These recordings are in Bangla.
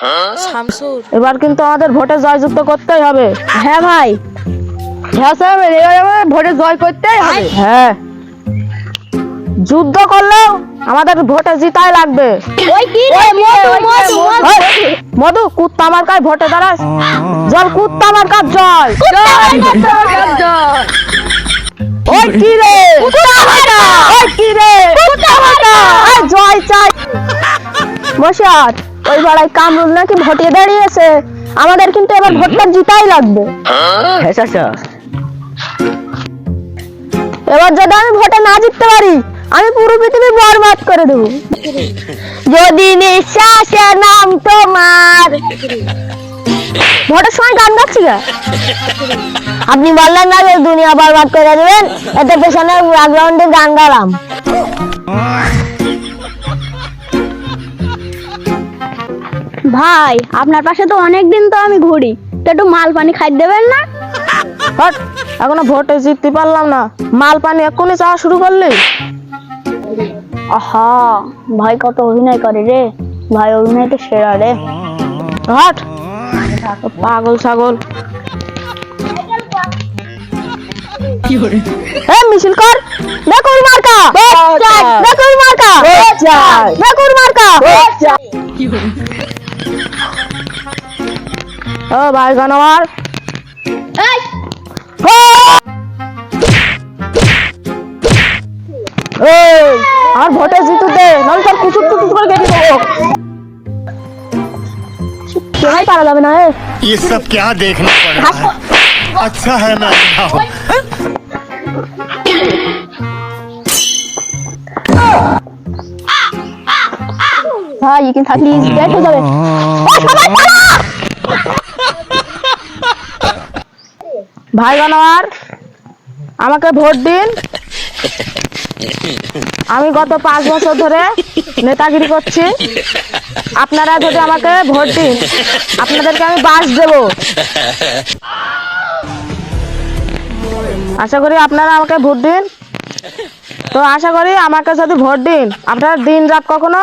শামসুর, এবার কিন্তু আমাদের ভোটে জয়যুক্ত করতেই হবে। হ্যাঁ ভাই, হ্যাঁ স্যার, এবার ভোটে জয় করতেই হবে। হ্যাঁ, যুদ্ধ করলেও আমাদের ভোটে জিতাই লাগবে। ওই কি রে মধু মধু মধু এই, মধু কুত্তা মার্কায় ভোটে দাঁড়াস, জল কুত্তা মার্কার জয়। ওই কি রে কুত্তা মার্কা, ওই কি রে কুত্তা মার্কা, এই জয় চাই। বসার ওই পাড়ায় কামরুল নাকি ভোটে দাঁড়িয়েছে, আমাদের কিন্তু এবার ভোটটা জিতাই লাগবে। হ্যাঁ চাচা, এবার যদি আমি ভোটে না জিততে পারি, আমি পুরো পৃথিবী বরবাদ করে দেবো। যদি নিঃশ্বাসের নাম তোমার, ভোটের সময় গান গাচ্ছি গা। আপনি বললেন না যে দুনিয়া বরবাদ করে দেবেন, এতে পেছনে ব্যাকগ্রাউন্ডে গান গালাম। ভাই, আপনার পাশে তো অনেকদিন তো আমি ঘুরি, তো একটু মাল পানি খাই দেবেন না? হট, এখনো ভোটে জিততে পারলাম না, মাল পানি এক্ষুনি চাওয়া শুরু করলি? আহা, ভাই কত অভিনয় করে রে, ভাই অভিনয় তো সেরা রে। হট, পাগল ছাগল। মিছিল কর, বেকুর মার্কা, বেকুর মার্কা, বেকুর মার্কা। ও ভাই গণবার, আর ভোটে জিতু দে, নয় তোর কুচুক কুচুক করে কেটে দেবো। কেউ পারা যাবে না। ये सब क्या देखना पड़ रहा है? अच्छा है मैं अंधा हूं। ভাই এখানে থাকলে ব্যাট হয়ে যাবে। ও সবাই পালা! ভাই গণবার, আমাকে ভোট দিন। আমি গত 5 বছর ধরে নেতাগিরি করছি, আপনারা যদি আমাকে ভোট দিন, আপনাদেরকে আমি বাস দেব। আশা করি আপনারা আমাকে ভোট দিন। তো আশা করি আমাকে যদি ভোট দিন, আপনারা দিন রাত কখনো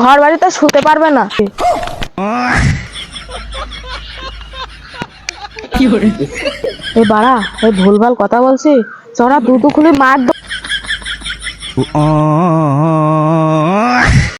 ঘর বাড়িতে শুতে পারবে না। এই বাড়া, এই ভুলভাল কথা বলছি, চড়া দুটো খুলে মার